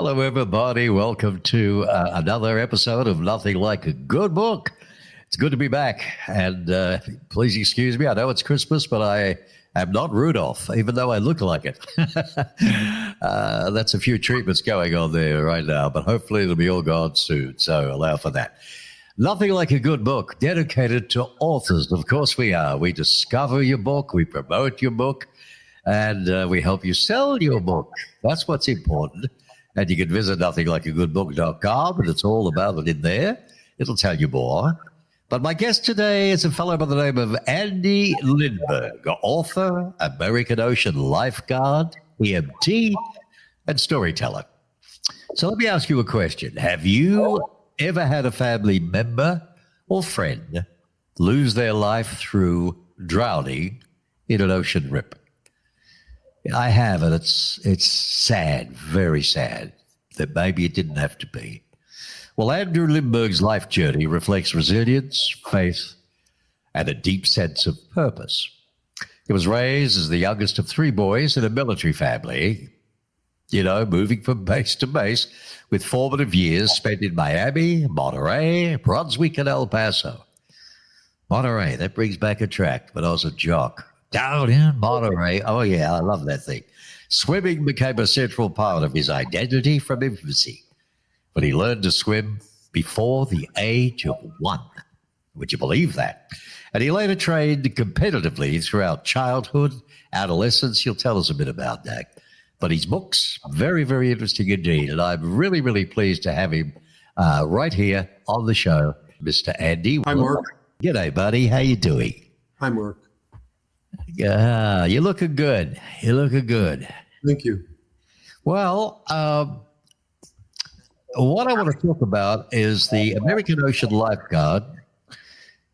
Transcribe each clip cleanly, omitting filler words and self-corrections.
Hello, everybody. Welcome to another episode of Nothing Like a Good Book. It's good to be back. And please excuse me. I know it's Christmas, but I am not Rudolph, even though I look like it. That's a few treatments going on there right now, but hopefully it'll be all gone soon. So allow for that. Nothing Like a Good Book, dedicated to authors. Of course we are. We discover your book. We promote your book. And we help you sell your book. That's what's important. And you can visit nothinglikeagoodbook.com, and it's all about it in there. It'll tell you more. But my guest today is a fellow by the name of Andy Lindberg, author, American Ocean Lifeguard, EMT, and storyteller. So let me ask you a question. Have you ever had a family member or friend lose their life through drowning in an ocean rip? I have, and it's sad, very sad, that maybe it didn't have to be. Well, Andrew Lindberg's life journey reflects resilience, faith, and a deep sense of purpose. He was raised as the youngest of three boys in a military family, moving from base to base, with formative years spent in Miami, Monterey, Brunswick, and El Paso. Monterey, that brings back a track when I was a jock. Down in Monterey. Oh, yeah, I love that thing. Swimming became a central part of his identity from infancy, but he learned to swim before the age of 1. Would you believe that? And he later trained competitively throughout childhood, adolescence. He'll tell us a bit about that. But his book's very, very interesting indeed, and I'm really, really pleased to have him right here on the show, Mr. Andy. Hi, Mark. G'day, buddy. How you doing? Hi, Mark. Yeah, you're looking good. You're looking good. Thank you. Well, what I want to talk about is the American Ocean Lifeguard.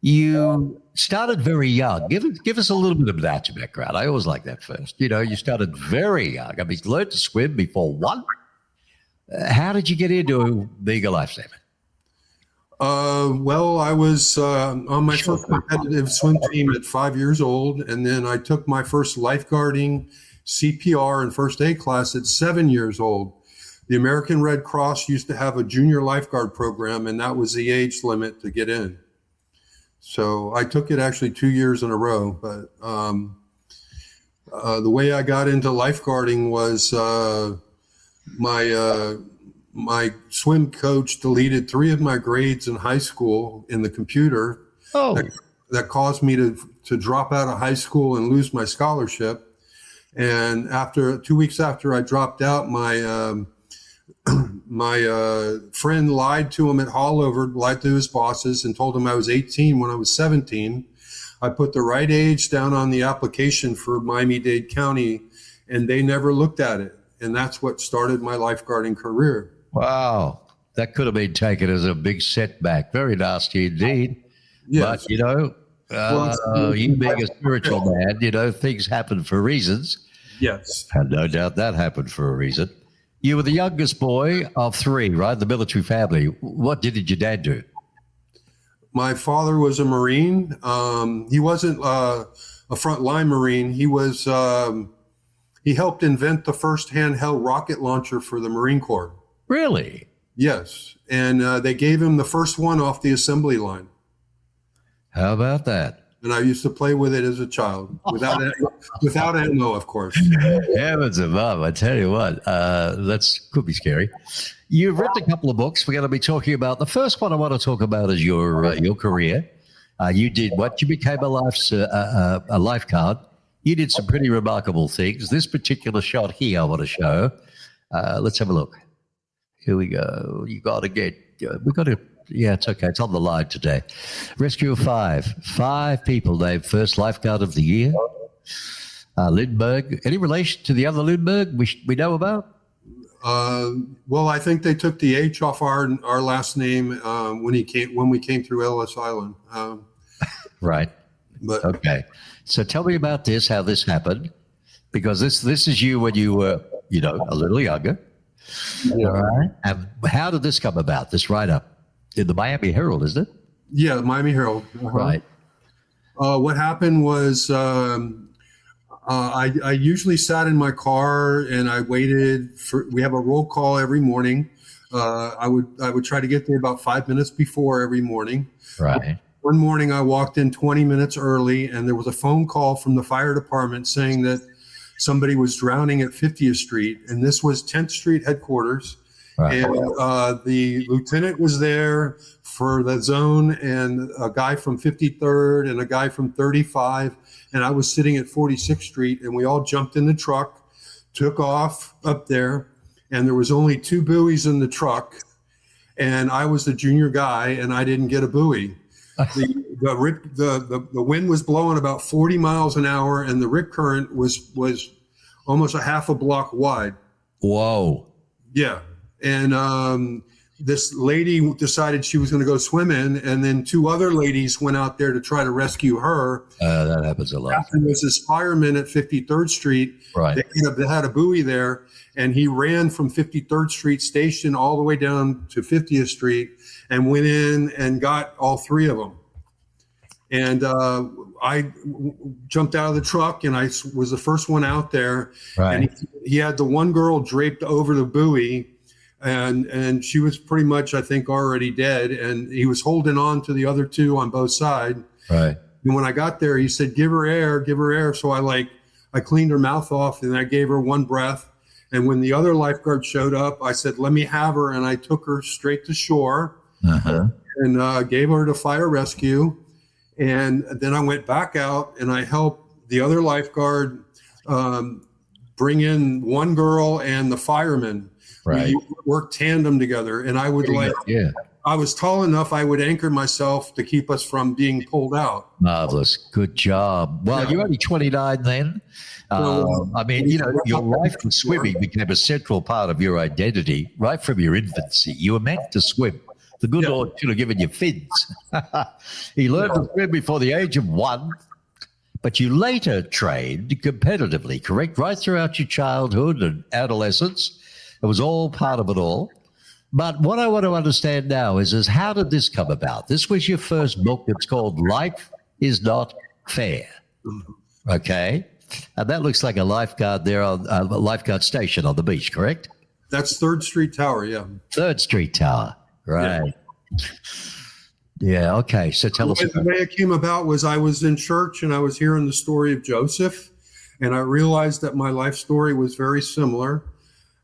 You started very young. Give us a little bit of that background. I always like that first. You started very young. I mean, you learned to swim before 1. How did you get into being a lifesaver? Well, I was on my first competitive swim team at 5 years old, and then I took my first lifeguarding, CPR, and first aid class at 7 years old. The American Red Cross used to have a junior lifeguard program, and that was the age limit to get in. So I took it actually 2 years in a row. But the way I got into lifeguarding was my swim coach deleted 3 of my grades in high school in the computer. Oh. That caused me to drop out of high school and lose my scholarship. And 2 weeks after I dropped out, my friend lied to him at Hallover, lied to his bosses, and told him I was 18 when I was 17. I put the right age down on the application for Miami-Dade County, and they never looked at it. And that's what started my lifeguarding career. Wow. That could have been taken as a big setback. Very nasty indeed. Yes. But, you being a spiritual man, things happen for reasons. Yes. And no doubt that happened for a reason. You were the youngest boy of 3, right? The military family. What did your dad do? My father was a Marine. He wasn't a frontline Marine. He was. He helped invent the first handheld rocket launcher for the Marine Corps. Really? Yes. And they gave him the first one off the assembly line. How about that? And I used to play with it as a child, without ammo, of course. Heavens above, I tell you what, could be scary. You've written a couple of books. We're going to be talking about. The first one I want to talk about is your career. You did what? You became a lifeguard. You did some pretty remarkable things. This particular shot here I want to show. Let's have a look. Here we go. You got to get. We got to. Yeah, it's okay. It's on the line today. Rescue of 5 people named first lifeguard of the year. Lindberg. Any relation to the other Lindberg we know about? Well, I think they took the H off our last name when we ccame through Ellis Island. Right. But okay. So tell me about this. How this happened? Because this is you when you were a little younger. Yeah. All right. And how did this come about? This write-up in the Miami Herald, isn't it? Yeah, Miami Herald. Uh-huh. Right. What happened was I usually sat in my car and I waited for. We have a roll call every morning. I would try to get there about 5 minutes before every morning. Right. One morning I walked in 20 minutes early, and there was a phone call from the fire department saying that somebody was drowning at 50th Street, and this was 10th Street headquarters. Right. And the lieutenant was there for the zone, and a guy from 53rd and a guy from 35. And I was sitting at 46th Street, and we all jumped in the truck, took off up there, and there was only 2 buoys in the truck. And I was the junior guy, and I didn't get a buoy. The wind was blowing about 40 miles an hour, and the rip current was almost a half a block wide. Whoa. Yeah. And this lady decided she was going to go swimming, and then 2 other ladies went out there to try to rescue her. That happens a lot. There was this fireman at 53rd Street. Right. They had a buoy there, and he ran from 53rd Street station all the way down to 50th Street and went in and got all 3 of them. And I jumped out of the truck, and I was the first one out there. Right. And he had the one girl draped over the buoy, and she was pretty much, I think, already dead. And he was holding on to the other 2 on both sides. Right. And when I got there, he said, give her air, give her air. So I cleaned her mouth off, and I gave her 1 breath. And when the other lifeguard showed up, I said, let me have her. And I took her straight to shore. And gave her to fire rescue. And then I went back out, and I helped the other lifeguard bring in 1 girl and the fireman. Right. We worked tandem together. And I would I was tall enough, I would anchor myself to keep us from being pulled out. Marvelous. Good job. Well, you're only 29 then. I mean, your life with swimming became a central part of your identity right from your infancy. You were meant to swim. The good Lord should have given you fins. He learned to swim before the age of 1, but you later trained competitively, correct? Right throughout your childhood and adolescence. It was all part of it all. But what I want to understand now is how did this come about? This was your first book. It's called Life is Not Fair. Okay? And that looks like a lifeguard there on a lifeguard station on the beach, correct? That's 3rd Street Tower, yeah. 3rd Street Tower, right. Yeah, okay. So tell us. The way it came about was I was in church, and I was hearing the story of Joseph, and I realized that my life story was very similar.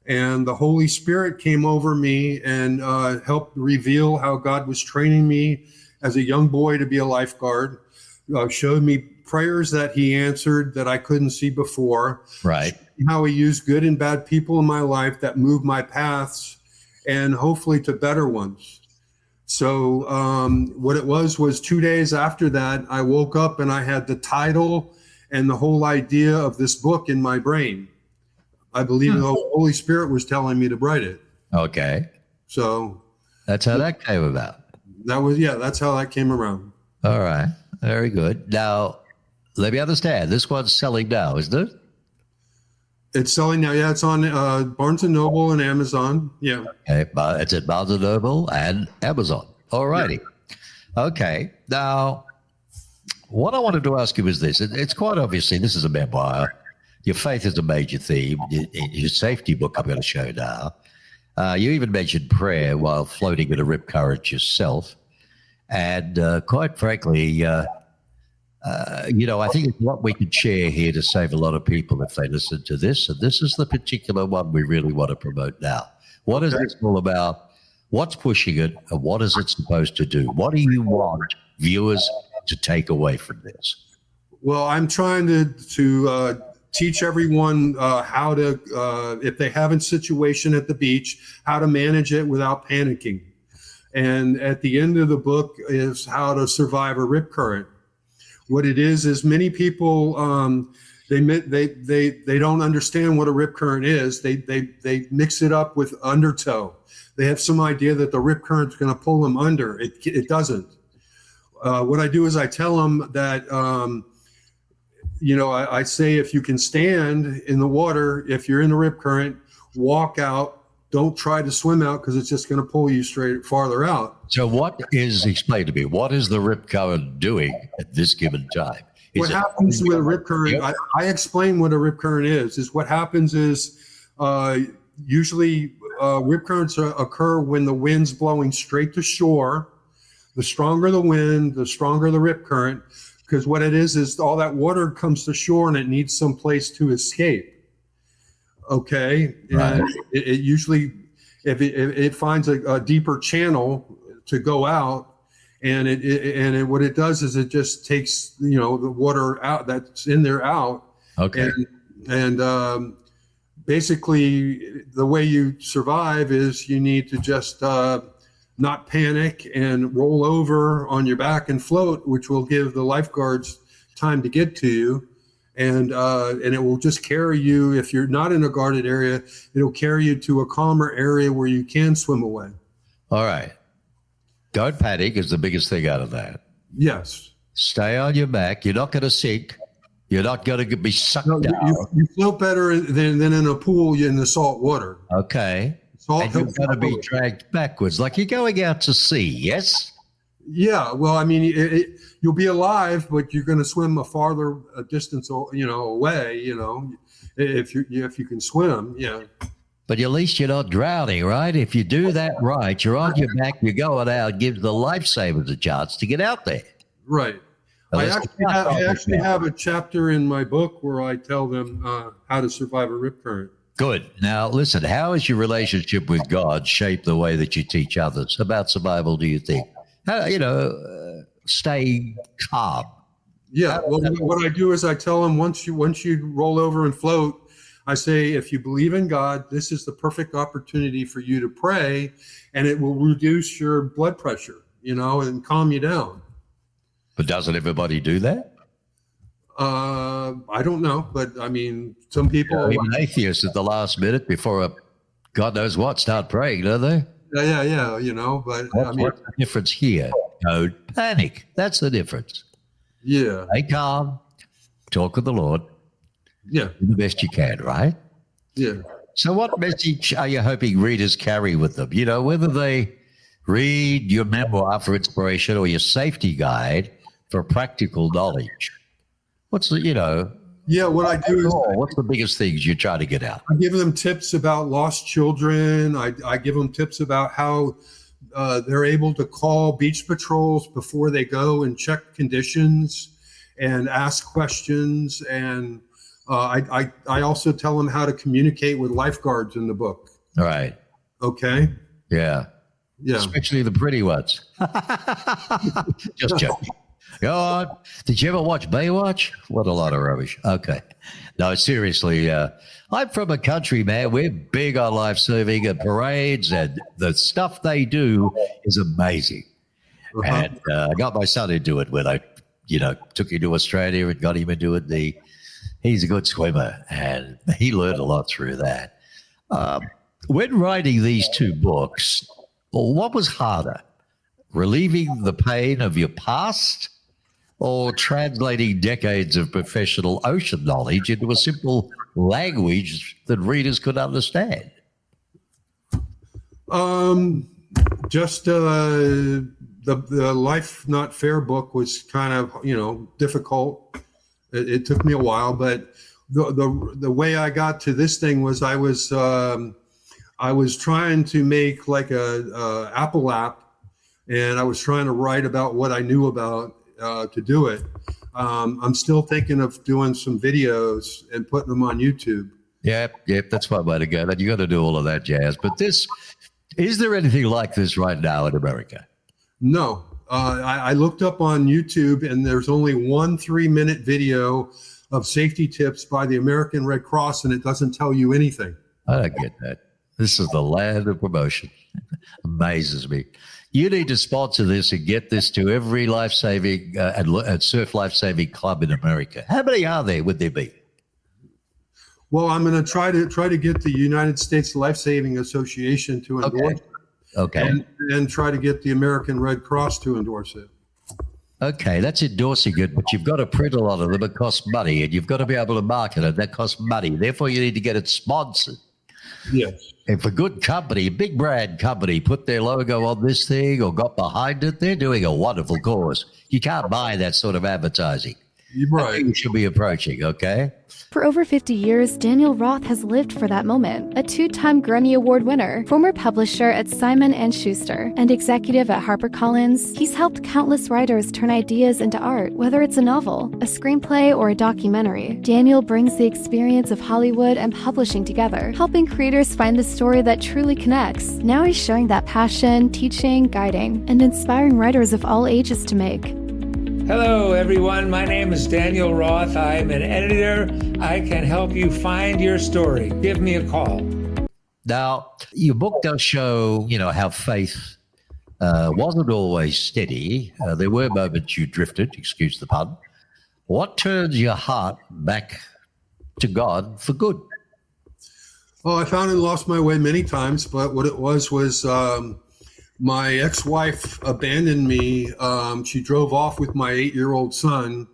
And the Holy Spirit came over me and helped reveal how God was training me as a young boy to be a lifeguard, showed me prayers that he answered that I couldn't see before. Right. How he used good and bad people in my life that moved my paths and hopefully to better ones. So what it was 2 days after that, I woke up and I had the title and the whole idea of this book in my brain. I believe the Holy Spirit was telling me to write it. Okay. So that's how that came about. That's how that came around. All right. Very good. Now, let me understand. This one's selling now, isn't it? It's selling now. Yeah, it's on Barnes & Noble and Amazon. Yeah. Okay. It's at Barnes & Noble and Amazon. All righty. Yeah. Okay. Now, what I wanted to ask you is this. It's quite obviously, this is a memoir. Your faith is a major theme. Your safety book I'm going to show now. You even mentioned prayer while floating in a rip current yourself. And quite frankly, I think it's what we could share here to save a lot of people if they listen to this. And this is the particular one we really want to promote now. What is this all about? What's pushing it? And what is it supposed to do? What do you want viewers to take away from this? Well, I'm trying to teach everyone how to, if they have a situation at the beach, how to manage it without panicking. And at the end of the book is how to survive a rip current. What it is many people they don't understand what a rip current is. They mix it up with undertow. They have some idea that the rip current's going to pull them under. It doesn't. What I do is I tell them that. I say if you can stand in the water, if you're in the rip current, walk out. Don't try to swim out because it's just going to pull you farther out. So explain to me, what is the rip current doing at this given time? What happens with a rip current, Yep. I explain what a rip current is what happens is usually rip currents occur when the wind's blowing straight to shore. The stronger the wind, the stronger the rip current, because what it is all that water comes to shore and it needs some place to escape. Okay. Right. And it usually, if it finds a deeper channel to go out, and what it does is it just takes the water out that's in there out. Okay. And basically the way you survive is you need to just not panic and roll over on your back and float, which will give the lifeguards time to get to you. And it will just carry you. If you're not in a guarded area, it'll carry you to a calmer area where you can swim away. All right. Don't panic is the biggest thing out of that. Yes. Stay on your back. You're not going to sink. You're not going to be sucked No, down. you float better than in a pool in the salt water. Okay. Salt And you're helps going to be float. dragged backwards like you're going out to sea, yes? Yeah, well, I mean, you'll be alive, but you're going to swim a farther distance, away. If you can swim, yeah. But at least you're not drowning, right? If you do that right, you're on your back, you're going out, gives the lifesavers a chance to get out there. Right. I actually have a chapter in my book where I tell them how to survive a rip current. Good. Now, listen, how has your relationship with God shaped the way that you teach others about survival, do you think? How, stay calm. Yeah. Well, what I do is I tell them once you roll over and float, I say, if you believe in God, this is the perfect opportunity for you to pray, and it will reduce your blood pressure, and calm you down. But doesn't everybody do that? I don't know, but I mean, some people. Even atheists at the last minute before God knows what start praying, don't they? Yeah. But What's the difference here? Don't panic. That's the difference. Yeah. Stay calm. Talk with the Lord. Yeah. Do the best you can, right? Yeah. So what message are you hoping readers carry with them? Whether they read your memoir for inspiration or your safety guide for practical knowledge. What's the, Yeah, what I do is what's the biggest things you try to get out? I give them tips about lost children. I give them tips about how they're able to call beach patrols before they go and check conditions and ask questions. And I also tell them how to communicate with lifeguards in the book. All right. Okay. Yeah. Yeah. Especially the pretty ones. Just joking. Go on. Did you ever watch Baywatch? What a lot of rubbish. Okay. No, seriously. I'm from a country, man. We're big on life saving and parades, and the stuff they do is amazing. Uh-huh. And I got my son into it when I, took him to Australia and got him into it. He's a good swimmer, and he learned a lot through that. When writing these two books, what was harder, relieving the pain of your past or translating decades of professional ocean knowledge into a simple language that readers could understand? Just the Life Not Fair book was kind of, difficult. It took me a while, but the way I got to this thing was I was trying to make like a Apple app, and I was trying to write about what I knew about to do it. I'm still thinking of doing some videos and putting them on YouTube. Yep, that's my way to go. You got to do all of that jazz. But is there anything like this right now in America? No. I looked up on YouTube, and there's only 1 3-minute video of safety tips by the American Red Cross, and it doesn't tell you anything. I don't get that. This is the land of promotion. Amazes me. You need to sponsor this and get this to every life-saving and surf life-saving club in America. How many are there? Would there be? Well, I'm going to try to get the United States Life Saving Association to endorse it. Okay. And try to get the American Red Cross to endorse it. Okay, that's endorsing it, but you've got to print a lot of them. It costs money, and you've got to be able to market it. That costs money. Therefore, you need to get it sponsored. Yes. If a good company, a big brand company, put their logo on this thing or got behind it, they're doing a wonderful cause. You can't buy that sort of advertising. You're I right. think we should be approaching, okay? For over 50 years, Daniel Roth has lived for that moment. A two-time Grammy Award winner, former publisher at Simon & Schuster, and executive at HarperCollins, he's helped countless writers turn ideas into art. Whether it's a novel, a screenplay, or a documentary, Daniel brings the experience of Hollywood and publishing together, helping creators find the story that truly connects. Now he's showing that passion, teaching, guiding, and inspiring writers of all ages to make. Hello, everyone. My name is Daniel Roth. I'm an editor. I can help you find your story. Give me a call. Now, your book does show, how faith wasn't always steady. There were moments you drifted, excuse the pun. What turns your heart back to God for good? Oh, I found and lost my way many times, but what it was my ex-wife abandoned me. She drove off with my 8-year-old son.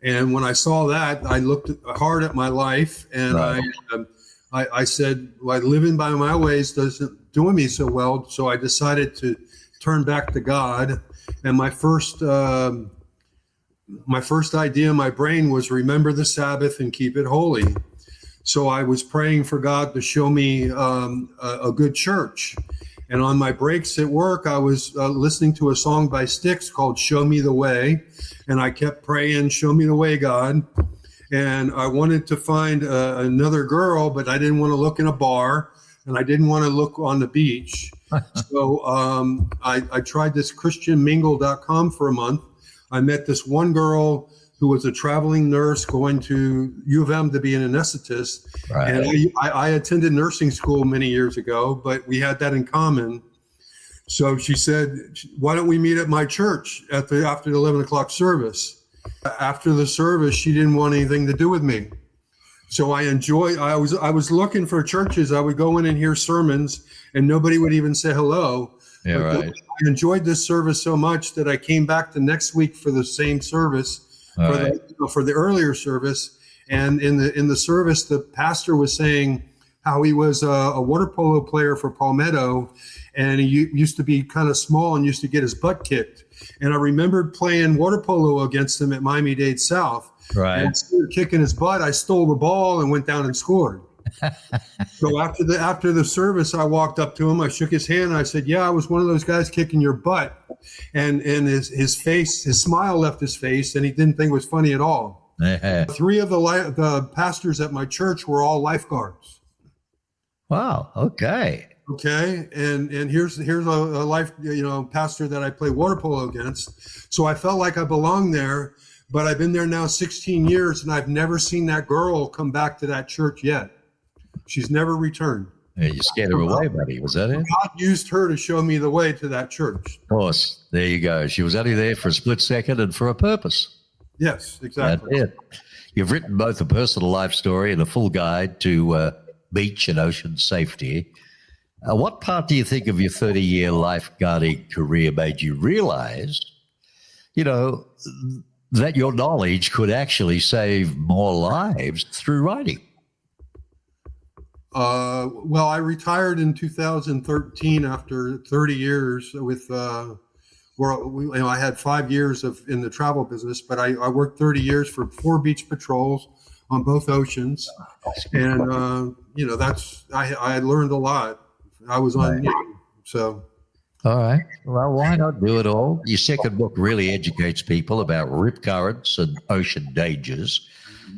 And when I saw that, I looked hard at my life, and Right. I said, well, living by my ways doesn't do me so well. So I decided to turn back to God. And my first idea in my brain was remember the Sabbath and keep it holy. So I was praying for God to show me a good church. And on my breaks at work, I was listening to a song by Styx called Show Me the Way. And I kept praying, show me the way, God. And I wanted to find another girl, but I didn't want to look in a bar and I didn't want to look on the beach. So I tried this christianmingle.com for a month. I met this one girl who was a traveling nurse going to U of M to be an anesthetist. Right. And I attended nursing school many years ago, but we had that in common. So she said, why don't we meet at my church after the 11 o'clock service? After the service, she didn't want anything to do with me. So I was looking for churches. I would go in and hear sermons and nobody would even say hello. Yeah, But right. I enjoyed this service so much that I came back the next week for the same service. All right. For the earlier service, and in the service, the pastor was saying how he was a water polo player for Palmetto, and he used to be kind of small and used to get his butt kicked. And I remembered playing water polo against him at Miami-Dade South. Right. And instead of kicking his butt, I stole the ball and went down and scored. So after the service, I walked up to him, I shook his hand, and I said, yeah, I was one of those guys kicking your butt. And his smile left his face, and he didn't think it was funny at all. Yeah. 3 of the pastors at my church were all lifeguards. Wow. Okay. Okay. And here's a pastor that I play water polo against. So I felt like I belonged there, but I've been there now 16 years and I've never seen that girl come back to that church yet. She's never returned. Yeah, you scared her away, buddy. Was that it? God used her to show me the way to that church. Of course. There you go. She was only there for a split second and for a purpose. Yes, exactly. That's it. You've written both a personal life story and a full guide to beach and ocean safety. What part do you think of your 30-year lifeguarding career made you realize, that your knowledge could actually save more lives through writing? Well, I retired in 2013 after 30 years with, I had 5 years in the travel business, but I worked 30 years for 4 beach patrols on both oceans. And, I learned a lot. I was on, so. All right. Well, why not do it all? Your second book really educates people about rip currents and ocean dangers.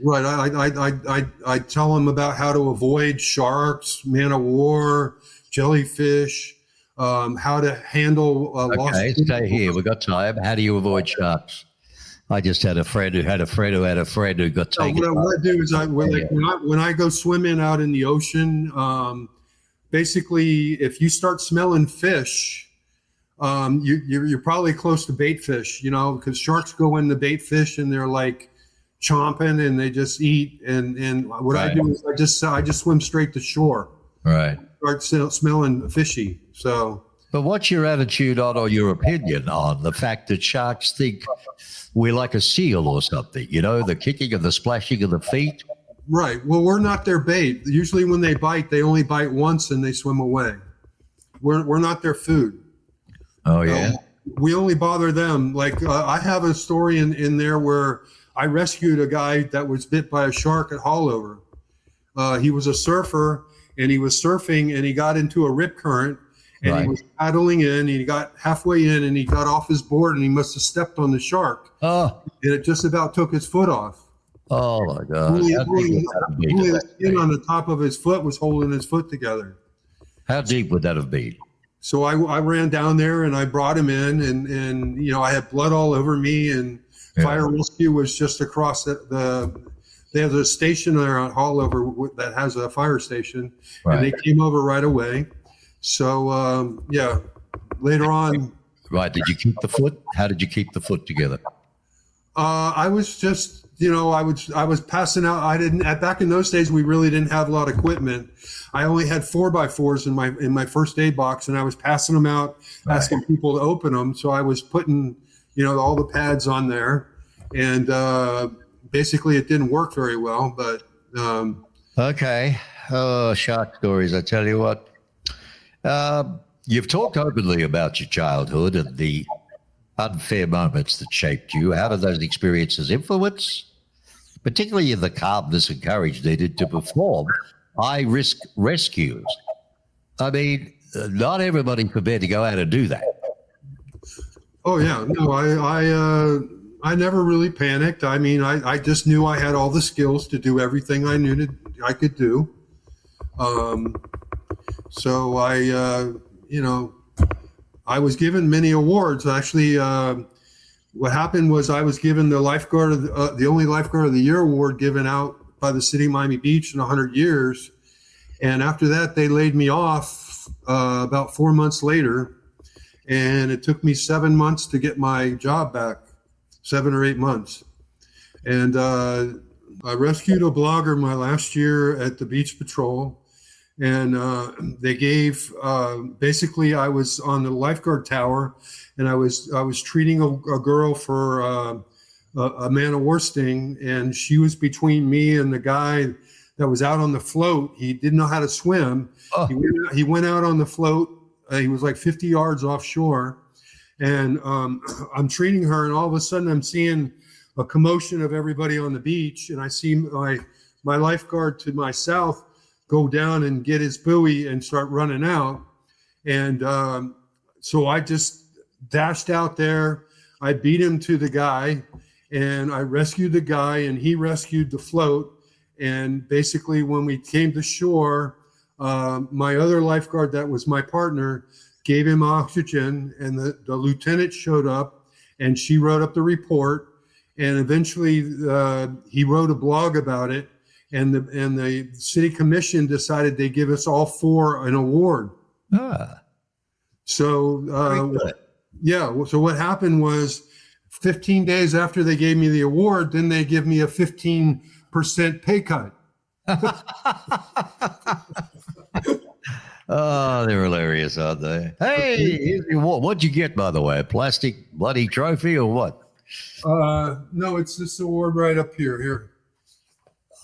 Right. I tell them about how to avoid sharks, man of war, jellyfish, how to handle lost. Okay, stay here. We've got time. How do you avoid sharks? I just had a friend who had a friend who had a friend who got taken. What I do is when I go swimming out in the ocean, basically, if you start smelling fish, you're probably close to bait fish, because sharks go in the bait fish and they're like chomping and they just eat. And what I do is I just swim straight to shore. Right. Start smelling fishy. So. But what's your attitude on, or your opinion on the fact that sharks think we're like a seal or something? The kicking and the splashing of the feet. Right. Well, we're not their bait. Usually when they bite, they only bite once and they swim away. We're not their food. Oh, yeah. We only bother them. Like I have a story in there where I rescued a guy that was bit by a shark at Haulover. He was a surfer, and he was surfing, and he got into a rip current, and Right. he was paddling in. He got halfway in, and he got off his board, and he must have stepped on the shark, Oh, and it just about took his foot off. oh my God. Only How deep would that have been? the skin on the top of his foot was holding his foot together. How deep would that have been? So I ran down there and I brought him in, and you know, I had blood all over me, and Yeah. fire rescue was just across they have a station there on Haulover that has a fire station, and they Right. came over right away. So yeah, later on, Right. Did you keep the foot? How did you keep the foot together? I was just, you know, I was passing out. I didn't back in those days. We really didn't have a lot of equipment. I only had 4x4s in my first aid box, and I was passing them out, asking people to open them. So I was putting, you know, all the pads on there, and basically it didn't work very well. But Okay. Oh, shark stories. I tell you what. You've talked openly about your childhood and the unfair moments that shaped you. How did those experiences influence, particularly the calmness and courage needed to perform high-risk rescues? I mean, not everybody's prepared to go out and do that. oh yeah, no, I never really panicked. I mean, I just knew I had all the skills to do everything I knew I could do. So you know, I was given many awards. Actually, what happened was I was given the lifeguard of the only lifeguard of the year award given out by the city of Miami Beach in 100 years. And after that, they laid me off about 4 months later, and it took me 7 months to get my job back, 7 or 8 months. And I rescued a blogger my last year at the Beach Patrol. And they gave basically I was on the lifeguard tower, and I was treating a girl for a man of war sting, and she was between me and the guy that was out on the float. He didn't know how to swim. Oh. He went out on the float. He was like 50 yards offshore, and I'm treating her, and all of a sudden I'm seeing a commotion of everybody on the beach, and I see my lifeguard to my south go down and get his buoy and start running out. And so I just dashed out there. I beat him to the guy, and I rescued the guy, and he rescued the float. And basically when we came to shore, my other lifeguard that was my partner gave him oxygen, and the lieutenant showed up, and she wrote up the report. And eventually he wrote a blog about it. And the city commission decided they give us all 4 an award. Ah, So yeah. So what happened was, 15 days after they gave me the award, then they give me a 15% pay cut. oh, they're hilarious, aren't they? Hey, here's the award. What'd you get, by the way? A plastic bloody trophy or what? No, it's this award right up here. Here.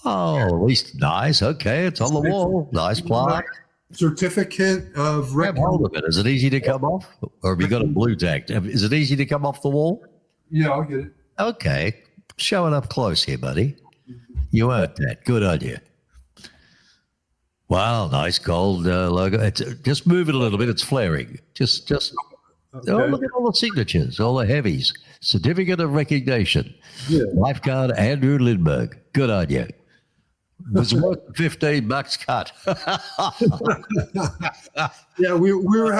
Oh, at least nice. Okay, it's on the wall. Nice plaque. Certificate of Grab hold of it. Is it easy to come off? Or have you got a blue tack? Is it easy to come off the wall? Yeah, I'll get it. Okay. Show it up close here, buddy. You earned that. Good on you. Wow, nice gold logo. Just move it a little bit. It's flaring. Just. Okay. Oh, look at all the signatures, all the heavies. Certificate of recognition. Yeah. Lifeguard Andrew Lindberg. Good on you. Was worth $15 cut. Yeah, we were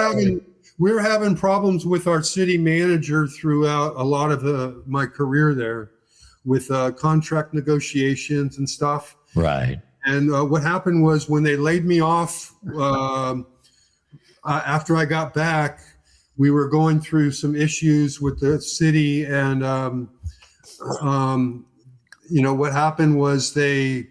having problems with our city manager throughout a lot of my career there, with contract negotiations and stuff. Right. And what happened was, when they laid me off after I got back, we were going through some issues with the city, and you know what happened was they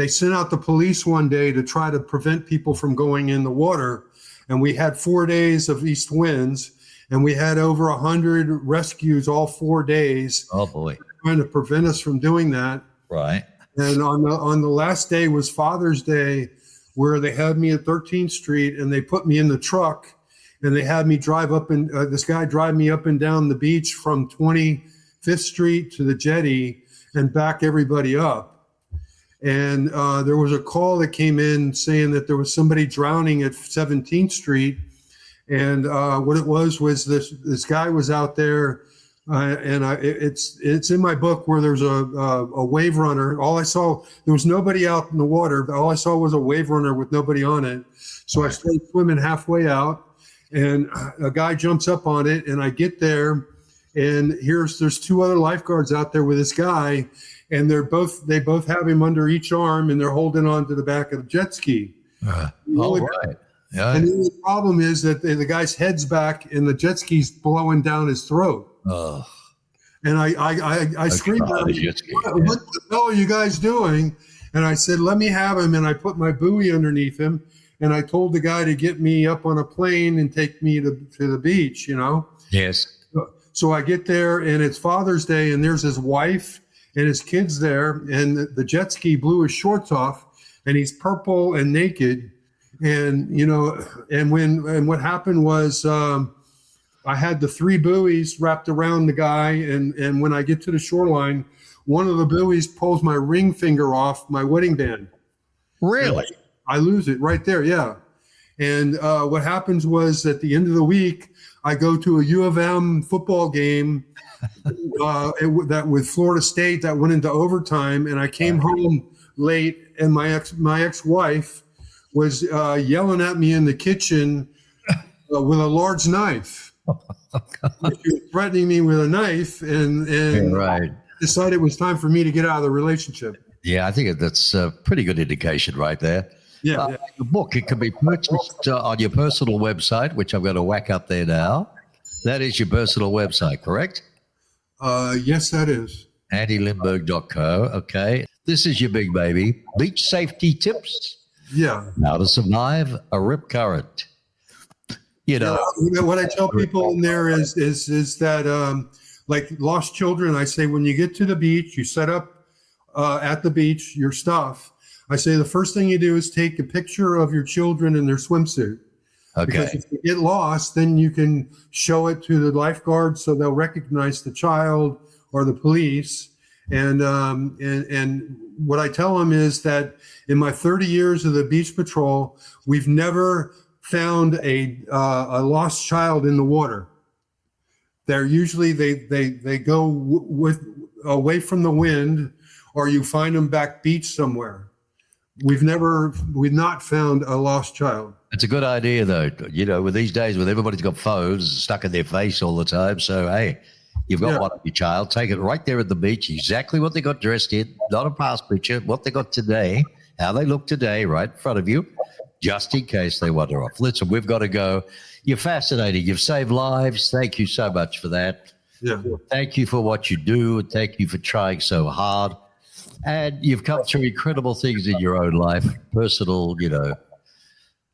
sent out the police one day to try to prevent people from going in the water, and we had 4 days of east winds, and we had over 100 rescues all 4 days. Oh boy. Trying to prevent us from doing that. Right. And on the last day was Father's Day, where they had me at 13th Street, and they put me in the truck, and they had me drive up, and this guy drive me up and down the beach from 20 5th Street to the jetty and back everybody up. And there was a call that came in saying that there was somebody drowning at 17th Street. And what it was this guy was out there, and it's in my book where there's a wave runner. All I saw, there was nobody out in the water. All I saw was a wave runner with nobody on it. So I started swimming halfway out, and a guy jumps up on it, and I get there, and there's 2 other lifeguards out there with this guy, and they both have him under each arm, and they're holding on to the back of the jet ski. All right. Yeah. And the problem is that the guy's head's back and the jet ski's blowing down his throat. Oh. And I screamed at him, what the hell are you guys doing? And I said, let me have him. And I put my buoy underneath him. And I told the guy to get me up on a plane and take me to the beach, Yes. So I get there, and it's Father's Day, and there's his wife and his kids there. And the jet ski blew his shorts off, and he's purple and naked. And, and what happened was I had the 3 buoys wrapped around the guy. And when I get to the shoreline, one of the buoys pulls my ring finger off my wedding band. Really? I lose it right there. Yeah. And what happens was at the end of the week, I go to a U of M football game that with Florida State that went into overtime. And I came home late, and my ex-wife was yelling at me in the kitchen with a large knife. She was threatening me with a knife, and right. Decided it was time for me to get out of the relationship. Yeah, I think that's a pretty good indication right there. Yeah. The book, it can be purchased on your personal website, which I'm going to whack up there now. That is your personal website, correct? Yes, that is. AndyLindberg.co. Okay. This is your big baby. Beach safety tips. Yeah. How to survive a rip current. What I tell people in there is that like lost children, I say when you get to the beach, you set up at the beach your stuff. I say the first thing you do is take a picture of your children in their swimsuit. Okay. Because if you get lost, then you can show it to the lifeguard so they'll recognize the child or the police. And what I tell them is that in my 30 years of the beach patrol, we've never found a lost child in the water. They're usually they go away from the wind, or you find them back beach somewhere. We've not found a lost child. It's a good idea, though. With these days, with everybody's got phones stuck in their face all the time. So, hey, you've got one of your child. Take it right there at the beach, exactly what they got dressed in, not a past picture, what they got today, how they look today, right in front of you, just in case they wander off. Listen, we've got to go. You're fascinating. You've saved lives. Thank you so much for that. Yeah. Thank you for what you do. Thank you for trying so hard. And you've come through incredible things in your own life, personal,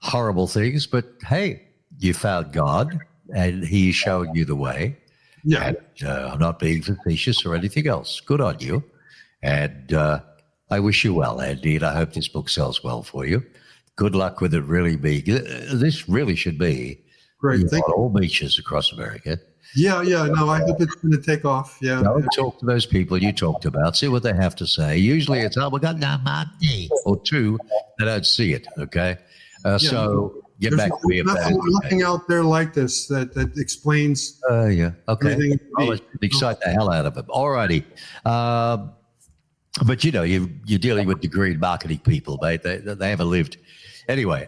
horrible things. But, hey, you found God, and he is showing you the way. Yeah. And I'm not being facetious or anything else. Good on you. And I wish you well, Andy, and I hope this book sells well for you. Good luck with it really being. This really should be great. On all beaches across America. Yeah. No, I hope it's going to take off. Yeah. Go and talk to those people you talked about. See what they have to say. Usually it's, we got no money. Or 2, they don't see it, okay? So get There's back to me about it. Nothing out there like this that explains. Yeah. Okay. Everything. I'll excite the hell out of them. All righty. But, you're dealing with degree marketing people, mate. They haven't lived. Anyway.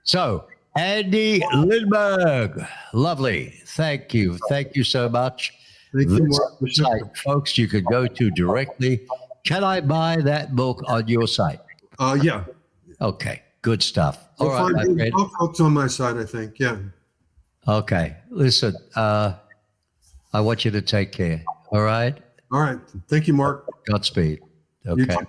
So, Andy Lindberg. Lovely. Thank you. Thank you so much. Thank you, This Mark. site, folks, you can go to directly. Can I buy that book on your site? Yeah. Okay. Good stuff. All You'll right, my find friend. both books on my side, I think. Yeah. Okay. Listen, I want you to take care. All right? All right. Thank you, Mark. Godspeed. You Okay. too.